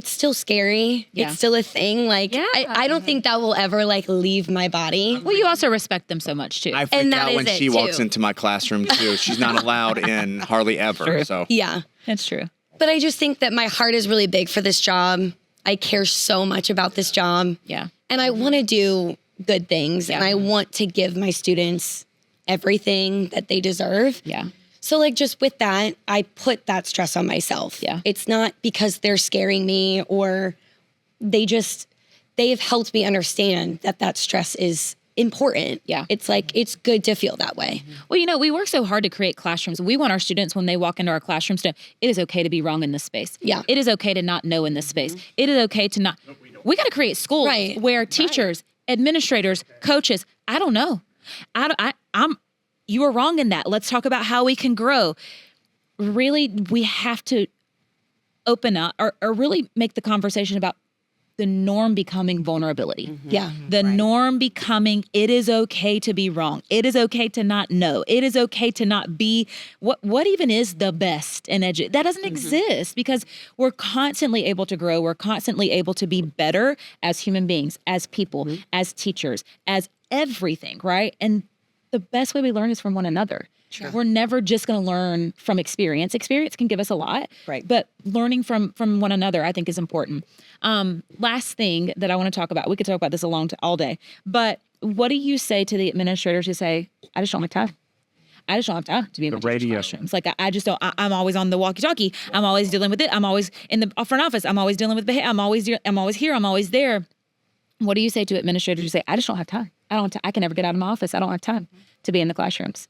[SPEAKER 4] still scary.
[SPEAKER 1] Yeah.
[SPEAKER 4] It's still a thing. Like
[SPEAKER 1] Yeah.
[SPEAKER 4] I don't think that will ever like leave my body.
[SPEAKER 1] Well, you also respect them so much too.
[SPEAKER 2] I freak
[SPEAKER 4] And that
[SPEAKER 2] out when
[SPEAKER 4] is it,
[SPEAKER 2] she walks
[SPEAKER 4] too.
[SPEAKER 2] into my classroom too. She's not allowed in hardly ever.
[SPEAKER 1] True.
[SPEAKER 2] So
[SPEAKER 4] Yeah.
[SPEAKER 1] That's true.
[SPEAKER 4] But I just think that my heart is really big for this job. I care so much about this job.
[SPEAKER 1] Yeah.
[SPEAKER 4] And I want to do good things and I want to give my students everything that they deserve.
[SPEAKER 1] Yeah.
[SPEAKER 4] So like just with that, I put that stress on myself.
[SPEAKER 1] Yeah.
[SPEAKER 4] It's not because they're scaring me or they have helped me understand that stress is important.
[SPEAKER 1] Yeah.
[SPEAKER 4] It's like, it's good to feel that way.
[SPEAKER 1] Well, we work so hard to create classrooms. We want our students, when they walk into our classrooms, to it is okay to be wrong in this space.
[SPEAKER 4] Yeah.
[SPEAKER 1] It is okay to not know in this space. It is okay to not. We got to create schools
[SPEAKER 4] Right.
[SPEAKER 1] where teachers, administrators, coaches, I don't know. You are wrong in that. Let's talk about how we can grow. Really, we have to open up or really make the conversation about the norm becoming vulnerability.
[SPEAKER 4] Yeah.
[SPEAKER 1] The norm becoming, it is okay to be wrong. It is okay to not know. It is okay to not be what even is the best in education. That doesn't exist because we're constantly able to grow. We're constantly able to be better as human beings, as people, as teachers, as everything, right? And the best way we learn is from one another. Sure. We're never just going to learn from experience. Experience can give us a lot,
[SPEAKER 3] Right.
[SPEAKER 1] But learning from one another, I think, is important. Last thing that I want to talk about, we could talk about this all day, but what do you say to the administrators who say, I just don't have time? I just don't have time to be in the
[SPEAKER 6] radio.
[SPEAKER 1] classrooms. Like, I just don't, I'm always on the walkie-talkie. I'm always dealing with it. I'm always in the front office. I'm always dealing with behavior. I'm always here. I'm always there. What do you say to administrators who say, I just don't have time? I can never get out of my office. I don't have time to be in the classrooms.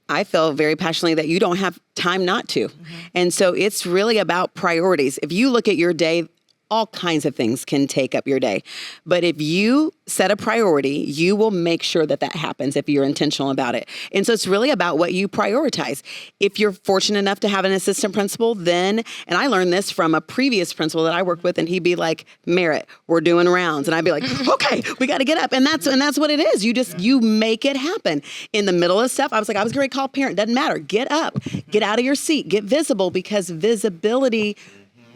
[SPEAKER 3] I feel very passionately that you don't have time not to. And so it's really about priorities. If you look at your day, all kinds of things can take up your day. But if you set a priority, you will make sure that happens if you're intentional about it. And so it's really about what you prioritize. If you're fortunate enough to have an assistant principal, then, and I learned this from a previous principal that I worked with, and he'd be like, Merritt, we're doing rounds. And I'd be like, okay, we got to get up. And that's what it is. You make it happen. In the middle of stuff, I was going to call a parent. Doesn't matter. Get up, get out of your seat, get visible, because visibility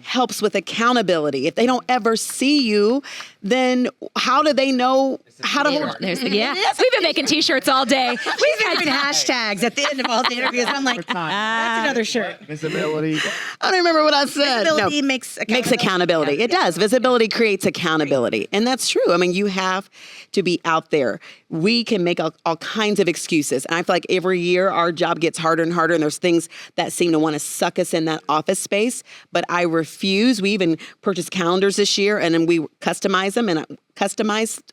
[SPEAKER 3] helps with accountability. If they don't ever see you, then how do they know how to hold?
[SPEAKER 1] We've been making T-shirts all day.
[SPEAKER 5] We've been doing hashtags at the end of all the interviews. I'm like, that's another shirt.
[SPEAKER 2] Visibility.
[SPEAKER 3] I don't remember what I said.
[SPEAKER 5] Visibility makes
[SPEAKER 3] accountability. It does. Visibility creates accountability. And that's true. I mean, you have to be out there. We can make all kinds of excuses. And I feel like every year our job gets harder and harder, and there's things that seem to want to suck us in that office space. But I refuse. We even purchased calendars this year, and then we customized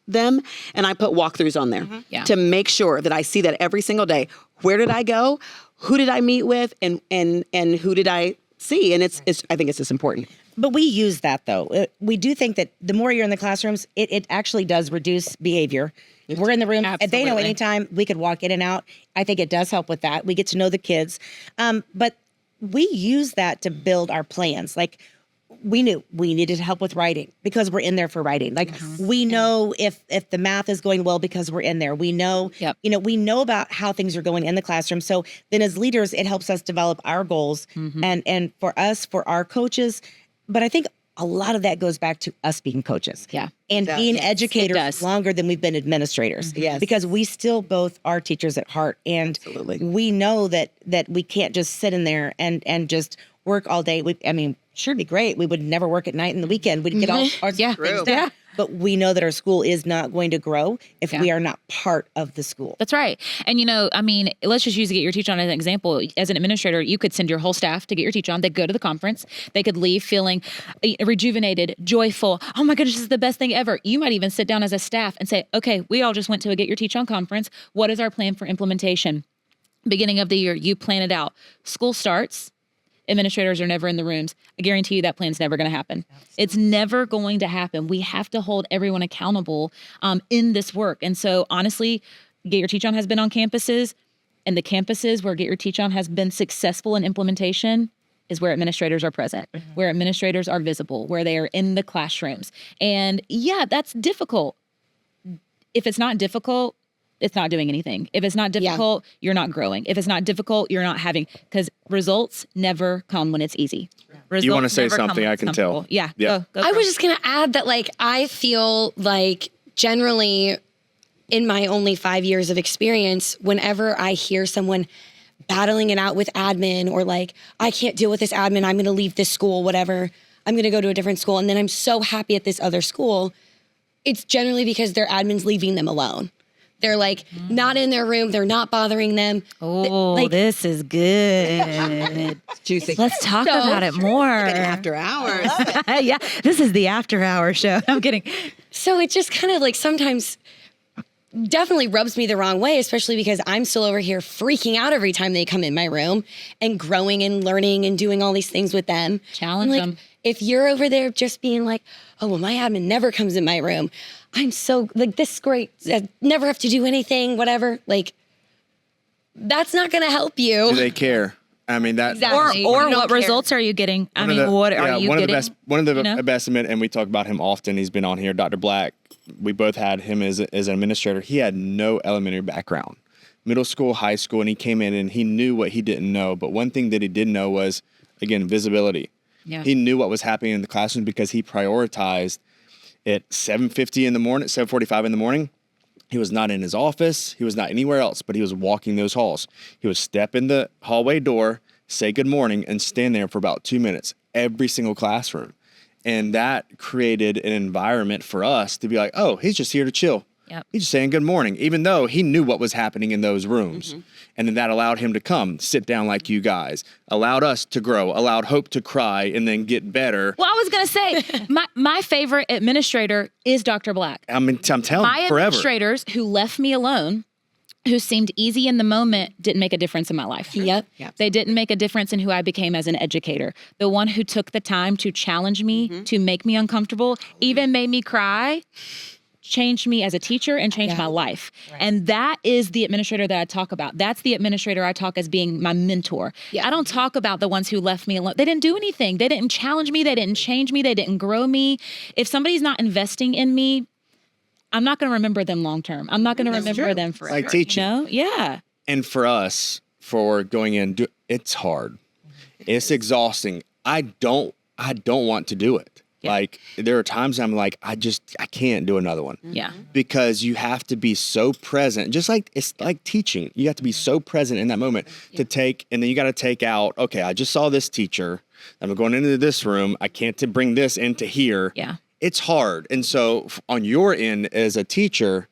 [SPEAKER 3] them, and I put walkthroughs on there to make sure that I see that every single day. Where did I go? Who did I meet with? And who did I see? And I think it's just important.
[SPEAKER 5] But we use that, though. We do think that the more you're in the classrooms, it actually does reduce behavior. We're in the room.
[SPEAKER 1] Absolutely.
[SPEAKER 5] They know anytime we could walk in and out. I think it does help with that. We get to know the kids. But we use that to build our plans. Like, we knew we needed help with writing because we're in there for writing. Like, we know if the math is going well because we're in there. We know, we know about how things are going in the classroom. So then as leaders, it helps us develop our goals and for us, for our coaches. But I think a lot of that goes back to us being coaches.
[SPEAKER 1] Yeah.
[SPEAKER 5] And being educators longer than we've been administrators.
[SPEAKER 3] Yes.
[SPEAKER 5] Because we still both are teachers at heart. And we know that we can't just sit in there and just work all day. Sure, it'd be great. We would never work at night and the weekend. We'd get all our things done.
[SPEAKER 1] Yeah.
[SPEAKER 5] But we know that our school is not going to grow if we are not part of the school.
[SPEAKER 1] That's right. And, let's just use Get Your Teach On as an example. As an administrator, you could send your whole staff to Get Your Teach On. They'd go to the conference. They could leave feeling rejuvenated, joyful. Oh my goodness, this is the best thing ever. You might even sit down as a staff and say, okay, we all just went to a Get Your Teach On conference. What is our plan for implementation? Beginning of the year, you plan it out. School starts. Administrators are never in the rooms. I guarantee you that plan's never going to happen. Absolutely. It's never going to happen. We have to hold everyone accountable in this work. And so honestly, Get Your Teach On has been on campuses, and the campuses where Get Your Teach On has been successful in implementation is where administrators are present, where administrators are visible, where they are in the classrooms. And yeah, that's difficult. If it's not difficult, it's not doing anything. If it's not difficult, you're not growing. If it's not difficult, you're not because results never come when it's easy. Results
[SPEAKER 2] you want to say
[SPEAKER 1] never come
[SPEAKER 2] something,
[SPEAKER 1] when
[SPEAKER 2] I
[SPEAKER 1] it's
[SPEAKER 2] can tell.
[SPEAKER 1] comfortable. Yeah.
[SPEAKER 2] Yeah.
[SPEAKER 1] Go
[SPEAKER 4] I was just going to add that, I feel like generally in my only 5 years of experience, whenever I hear someone battling it out with admin or I can't deal with this admin, I'm going to leave this school, whatever, I'm going to go to a different school. And then I'm so happy at this other school. It's generally because their admin's leaving them alone. They're not in their room. They're not bothering them.
[SPEAKER 1] Oh, this is good.
[SPEAKER 3] Juicy.
[SPEAKER 1] Let's talk about it more.
[SPEAKER 3] After hours.
[SPEAKER 1] Yeah, this is the after hour show. I'm kidding.
[SPEAKER 4] So it's just kind of sometimes definitely rubs me the wrong way, especially because I'm still over here freaking out every time they come in my room and growing and learning and doing all these things with them.
[SPEAKER 1] Challenge them.
[SPEAKER 4] If you're over there just being like, oh, well, my admin never comes in my room. I'm so, like, this is great. I never have to do anything, whatever. Like, that's not going to help you.
[SPEAKER 2] Do they care? I mean, that.
[SPEAKER 4] Exactly.
[SPEAKER 1] Or
[SPEAKER 4] You don't
[SPEAKER 1] what
[SPEAKER 4] care.
[SPEAKER 1] results are you getting? I mean, what are you
[SPEAKER 2] one
[SPEAKER 1] getting?
[SPEAKER 2] Of the best, one of the
[SPEAKER 1] you know?
[SPEAKER 2] best, and we talk about him often. He's been on here, Dr. Black. We both had him as an administrator. He had no elementary background, middle school, high school, and he came in and he knew what he didn't know. But one thing that he did know was, again, visibility.
[SPEAKER 1] Yeah.
[SPEAKER 2] He knew what was happening in the classroom because he prioritized at 7:50 in the morning, 7:45 in the morning. He was not in his office. He was not anywhere else, but he was walking those halls. He would step in the hallway door, say good morning, and stand there for about 2 minutes, every single classroom. And that created an environment for us to be like, oh, he's just here to chill.
[SPEAKER 1] Yep.
[SPEAKER 2] He's just saying good morning, even though he knew what was happening in those rooms. And then that allowed him to come, sit down like you guys, allowed us to grow, allowed Hope to cry and then get better.
[SPEAKER 1] Well, I was going to say, my favorite administrator is Dr. Black.
[SPEAKER 2] I mean, I'm telling
[SPEAKER 1] My
[SPEAKER 2] you, forever.
[SPEAKER 1] administrators who left me alone, who seemed easy in the moment, didn't make a difference in my life.
[SPEAKER 4] Yep.
[SPEAKER 1] They didn't make a difference in who I became as an educator. The one who took the time to challenge me, to make me uncomfortable, even made me cry, changed me as a teacher and changed my life. And that is the administrator that I talk about. That's the administrator I talk as being my mentor.
[SPEAKER 4] Yeah.
[SPEAKER 1] I don't talk about the ones who left me alone. They didn't do anything. They didn't challenge me. They didn't change me. They didn't grow me. If somebody's not investing in me, I'm not going to remember them long term. I'm not going to remember them forever.
[SPEAKER 2] Like teaching.
[SPEAKER 1] You know? Yeah.
[SPEAKER 2] And for us, for going in, it's hard. It's exhausting. I don't want to do it.
[SPEAKER 1] Yeah.
[SPEAKER 2] Like there are times I'm like, I can't do another one.
[SPEAKER 1] Yeah.
[SPEAKER 2] Because you have to be so present, just like it's like teaching. You have to be so present in that moment to take, and then you got to take out, okay, I just saw this teacher. I'm going into this room. I can't bring this into here.
[SPEAKER 1] Yeah.
[SPEAKER 2] It's hard. And so on your end as a teacher,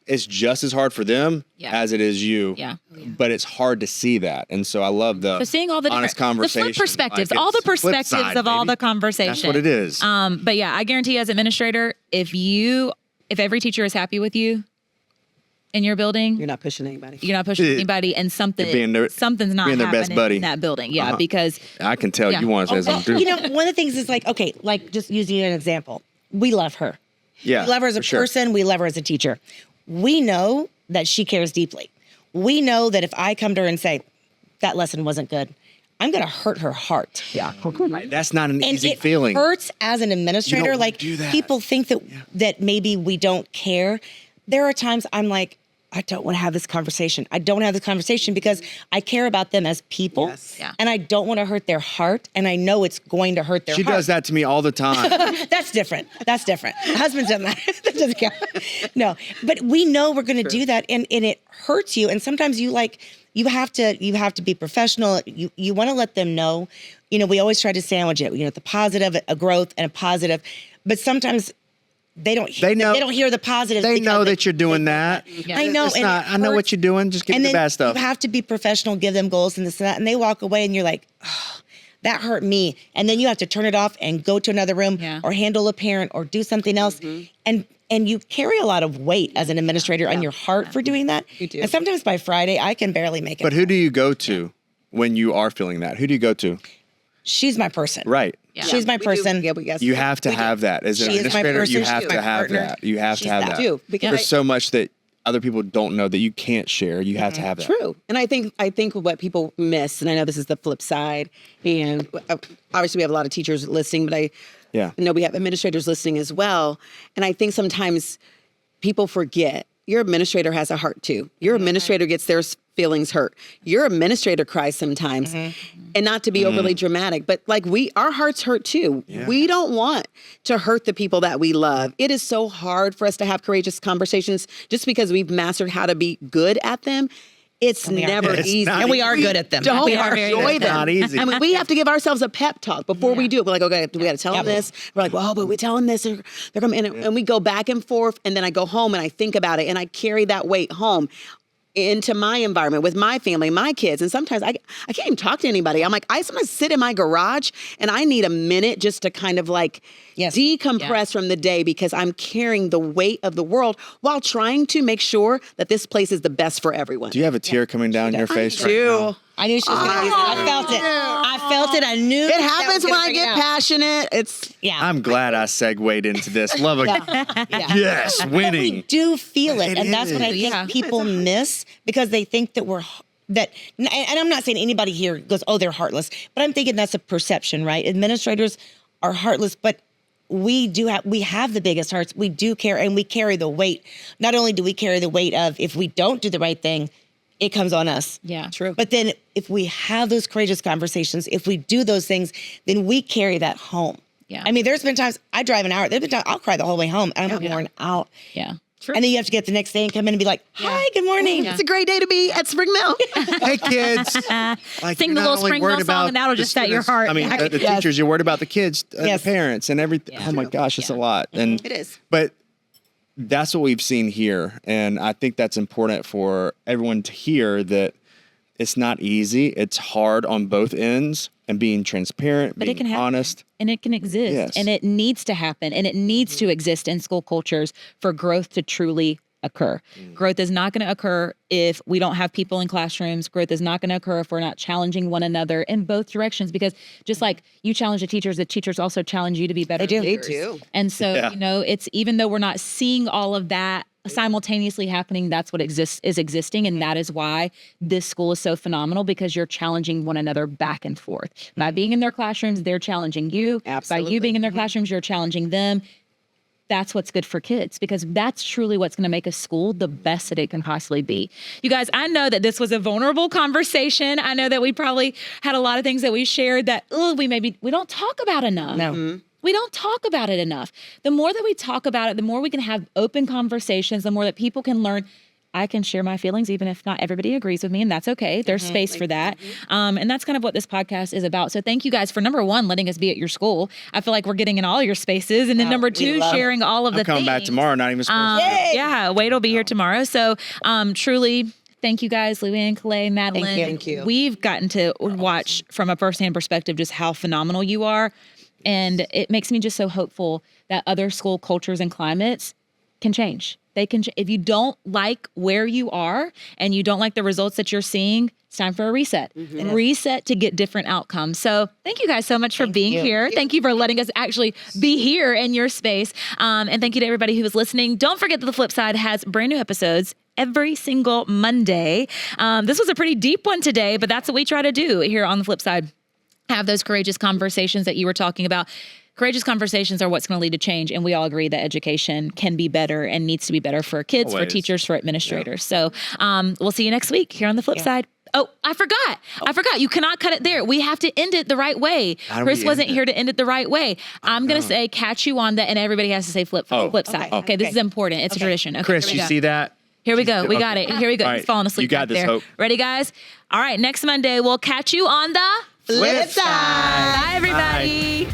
[SPEAKER 2] it's just as hard for them as it is you.
[SPEAKER 1] Yeah.
[SPEAKER 2] But it's hard to see that. And so I love the
[SPEAKER 1] So seeing all the
[SPEAKER 2] honest
[SPEAKER 1] different, the
[SPEAKER 2] conversation.
[SPEAKER 1] flip perspectives,
[SPEAKER 2] Like,
[SPEAKER 1] all the
[SPEAKER 2] it's the flip
[SPEAKER 1] perspectives
[SPEAKER 2] side,
[SPEAKER 1] of all
[SPEAKER 2] baby.
[SPEAKER 1] the conversation.
[SPEAKER 2] That's what it is.
[SPEAKER 1] But yeah, I guarantee you as administrator, if every teacher is happy with you in your building,
[SPEAKER 3] You're not pushing anybody.
[SPEAKER 1] you're not pushing anybody, and something's not
[SPEAKER 2] being their
[SPEAKER 1] happening
[SPEAKER 2] best buddy.
[SPEAKER 1] in that building. Yeah, because
[SPEAKER 2] I can tell
[SPEAKER 1] Yeah.
[SPEAKER 2] you want to say
[SPEAKER 5] Well,
[SPEAKER 2] something too.
[SPEAKER 5] you know, one of the things is like, okay, like just using an example, we love her.
[SPEAKER 2] Yeah,
[SPEAKER 5] We love her as a
[SPEAKER 2] for sure.
[SPEAKER 5] person. We love her as a teacher. We know that she cares deeply. We know that if I come to her and say, that lesson wasn't good, I'm going to hurt her heart.
[SPEAKER 1] yeah,
[SPEAKER 2] That's not an
[SPEAKER 5] And
[SPEAKER 2] easy
[SPEAKER 5] it
[SPEAKER 2] feeling.
[SPEAKER 5] hurts as an administrator.
[SPEAKER 2] wanna
[SPEAKER 5] Like
[SPEAKER 2] do that.
[SPEAKER 5] people think that maybe we don't care. There are times I'm like, I don't want to have this conversation. I don't have this conversation because I care about them as people.
[SPEAKER 3] Yes.
[SPEAKER 1] Yeah.
[SPEAKER 5] And I don't want to hurt their heart. And I know it's going to hurt their
[SPEAKER 2] She
[SPEAKER 5] heart.
[SPEAKER 2] does that to me all the time.
[SPEAKER 5] That's different. That's different. Husbands don't matter. That doesn't count. No, but we know we're going to do that, and it hurts you. And sometimes you have to be professional. You want to let them know. You know, we always try to sandwich it. You know, the positive, a growth, and a positive. But sometimes they don't.
[SPEAKER 2] They know-
[SPEAKER 5] They don't hear the positives.
[SPEAKER 2] They
[SPEAKER 5] because
[SPEAKER 2] know that you're doing that.
[SPEAKER 5] I know.
[SPEAKER 2] It's
[SPEAKER 5] and
[SPEAKER 2] not,
[SPEAKER 5] it
[SPEAKER 2] I know what
[SPEAKER 5] hurts.
[SPEAKER 2] you're doing. Just give
[SPEAKER 5] And
[SPEAKER 2] me the
[SPEAKER 5] then
[SPEAKER 2] bad stuff.
[SPEAKER 5] you have to be professional, give them goals and this and that, and they walk away, and you're like, oh, that hurt me. And then you have to turn it off and go to another room
[SPEAKER 1] Yeah.
[SPEAKER 5] or handle a parent or do something else. And you carry a lot of weight as an administrator on your heart for doing that.
[SPEAKER 3] You do.
[SPEAKER 5] And sometimes by Friday, I can barely make it.
[SPEAKER 2] But who do you go to when you are feeling that? Who do you go to?
[SPEAKER 5] She's my person.
[SPEAKER 2] Right.
[SPEAKER 1] Yeah.
[SPEAKER 5] She's my
[SPEAKER 3] We do.
[SPEAKER 5] person.
[SPEAKER 3] Yeah, we guess.
[SPEAKER 2] You have to have that. As an
[SPEAKER 5] She is my
[SPEAKER 2] administrator, you
[SPEAKER 5] person.
[SPEAKER 2] have
[SPEAKER 5] She's
[SPEAKER 2] to
[SPEAKER 5] my
[SPEAKER 2] have
[SPEAKER 5] partner.
[SPEAKER 2] that. You have
[SPEAKER 5] She's
[SPEAKER 2] to have
[SPEAKER 5] that.
[SPEAKER 2] that.
[SPEAKER 3] too, because
[SPEAKER 2] There's so much that other people don't know that you can't share. You have to have that.
[SPEAKER 3] True. And I think what people miss, and I know this is the flip side, and obviously we have a lot of teachers listening, but I know we have administrators listening as well. And I think sometimes people forget your administrator has a heart too. Your administrator gets their feelings hurt. Your administrator cries sometimes. And not to be overly dramatic, but like our hearts hurt too.
[SPEAKER 2] Yeah.
[SPEAKER 3] We don't want to hurt the people that we love. It is so hard for us to have courageous conversations just because we've mastered how to be good at them. It's never
[SPEAKER 2] It's
[SPEAKER 3] easy.
[SPEAKER 2] not
[SPEAKER 5] And we are good at them.
[SPEAKER 3] Don't
[SPEAKER 5] We are very
[SPEAKER 3] enjoy
[SPEAKER 5] good
[SPEAKER 3] them.
[SPEAKER 2] at them. It's not easy.
[SPEAKER 3] I mean, we have to give ourselves a pep talk before we do it. We're like, okay, we got to tell them this. We're like, well, but we tell them this. They're coming, and we go back and forth. And then I go home and I think about it, and I carry that weight home. into my environment with my family, my kids. And sometimes I can't even talk to anybody. I'm like, I sometimes sit in my garage and I need a minute just to kind of like decompress from the day because I'm carrying the weight of the world while trying to make sure that this place is the best for everyone.
[SPEAKER 2] Do you have a tear coming down your face right now?
[SPEAKER 5] I knew she was going to use it. I felt it. I felt it. I knew
[SPEAKER 3] It happens when I get passionate. It's
[SPEAKER 2] I'm glad I segued into this. Love it. Yes, winning.
[SPEAKER 5] We do feel it.
[SPEAKER 2] It
[SPEAKER 5] And that's what I
[SPEAKER 1] is.
[SPEAKER 5] think people miss because they think that and I'm not saying anybody here goes, oh, they're heartless, but I'm thinking that's a perception, right? Administrators are heartless, but we have the biggest hearts. We do care and we carry the weight. Not only do we carry the weight of if we don't do the right thing, it comes on us.
[SPEAKER 1] Yeah.
[SPEAKER 3] true.
[SPEAKER 5] But then if we have those courageous conversations, if we do those things, then we carry that home.
[SPEAKER 1] Yeah.
[SPEAKER 5] I mean, there's been times I drive an hour. There's been times I'll cry the whole way home and I'm worn out.
[SPEAKER 1] Yeah.
[SPEAKER 3] True.
[SPEAKER 5] And then you have to get the next day and come in and be like, hi, good morning.
[SPEAKER 3] It's a great day to be at Spring Mill.
[SPEAKER 2] Hey, kids. Like,
[SPEAKER 1] Sing
[SPEAKER 2] you're
[SPEAKER 1] the
[SPEAKER 2] not
[SPEAKER 1] little
[SPEAKER 2] only
[SPEAKER 1] Spring
[SPEAKER 2] worried
[SPEAKER 1] Mill song
[SPEAKER 2] about
[SPEAKER 1] and that'll
[SPEAKER 2] the
[SPEAKER 1] just set your
[SPEAKER 2] students-
[SPEAKER 1] heart.
[SPEAKER 2] I mean,
[SPEAKER 1] back.
[SPEAKER 2] the teachers, you're worried about the kids,
[SPEAKER 5] Yes.
[SPEAKER 2] the parents, and everything. Oh my gosh, it's a lot. And
[SPEAKER 3] It is.
[SPEAKER 2] But that's what we've seen here. And I think that's important for everyone to hear that it's not easy. It's hard on both ends and being transparent,
[SPEAKER 1] But it can
[SPEAKER 2] being
[SPEAKER 1] happen.
[SPEAKER 2] honest.
[SPEAKER 1] And it can exist.
[SPEAKER 2] Yes.
[SPEAKER 1] And it needs to happen. And it needs to exist in school cultures for growth to truly occur. Growth is not going to occur if we don't have people in classrooms. Growth is not going to occur if we're not challenging one another in both directions. Because just like you challenge the teachers also challenge you to be better.
[SPEAKER 5] They do.
[SPEAKER 3] They
[SPEAKER 1] leaders.
[SPEAKER 3] do.
[SPEAKER 1] And so,
[SPEAKER 2] Yeah.
[SPEAKER 1] you know, it's even though we're not seeing all of that simultaneously happening, that's what is existing. And that is why this school is so phenomenal because you're challenging one another back and forth. By being in their classrooms, they're challenging you. By
[SPEAKER 3] Absolutely.
[SPEAKER 1] you being in their classrooms, you're challenging them. That's what's good for kids because that's truly what's going to make a school the best that it can possibly be. You guys, I know that this was a vulnerable conversation. I know that we probably had a lot of things that we shared that we don't talk about enough.
[SPEAKER 5] No.
[SPEAKER 1] We don't talk about it enough. The more that we talk about it, the more we can have open conversations, the more that people can learn. I can share my feelings, even if not everybody agrees with me, and that's okay. There's space for that. And that's kind of what this podcast is about. So thank you guys for, number one, letting us be at your school. I feel like we're getting in all your spaces. And then number two, sharing all of the
[SPEAKER 2] I'm coming back
[SPEAKER 1] things.
[SPEAKER 2] tomorrow, not even supposed to.
[SPEAKER 1] Yeah, Wade will be here tomorrow. So truly, thank you guys, Luann, Calais, Madeline.
[SPEAKER 3] Thank you.
[SPEAKER 1] We've gotten to watch from a firsthand perspective just how phenomenal you are. And it makes me just so hopeful that other school cultures and climates can change. They can. If you don't like where you are and you don't like the results that you're seeing, it's time for a reset. Reset to get different outcomes. So thank you guys so much for being here. Thank you for letting us actually be here in your space. And thank you to everybody who was listening. Don't forget that The Flip Side has brand new episodes every single Monday. This was a pretty deep one today, but that's what we try to do here on The Flip Side. Have those courageous conversations that you were talking about. Courageous conversations are what's going to lead to change. And we all agree that education can be better and needs to be better for kids, for
[SPEAKER 2] Always.
[SPEAKER 1] teachers, for administrators. So we'll see you next week here on The Flip Side. Oh, I forgot. You cannot cut it there. We have to end it the right way.
[SPEAKER 2] How do
[SPEAKER 1] Chris
[SPEAKER 2] we
[SPEAKER 1] wasn't
[SPEAKER 2] end it?
[SPEAKER 1] here to end it the right way. I'm going to say catch you on that, and everybody has to say flip side. Okay, this is important. It's a tradition. Okay,
[SPEAKER 2] Chris,
[SPEAKER 1] here we
[SPEAKER 2] you
[SPEAKER 1] go.
[SPEAKER 2] see that?
[SPEAKER 1] Here we go. We got
[SPEAKER 2] Okay.
[SPEAKER 1] it. Here we go.
[SPEAKER 2] All
[SPEAKER 1] He's
[SPEAKER 2] right.
[SPEAKER 1] falling asleep
[SPEAKER 2] You got
[SPEAKER 1] back
[SPEAKER 2] this,
[SPEAKER 1] there.
[SPEAKER 2] Hope.
[SPEAKER 1] Ready, guys? All right, next Monday, we'll catch you on the
[SPEAKER 3] Flip side.
[SPEAKER 1] Bye, everybody.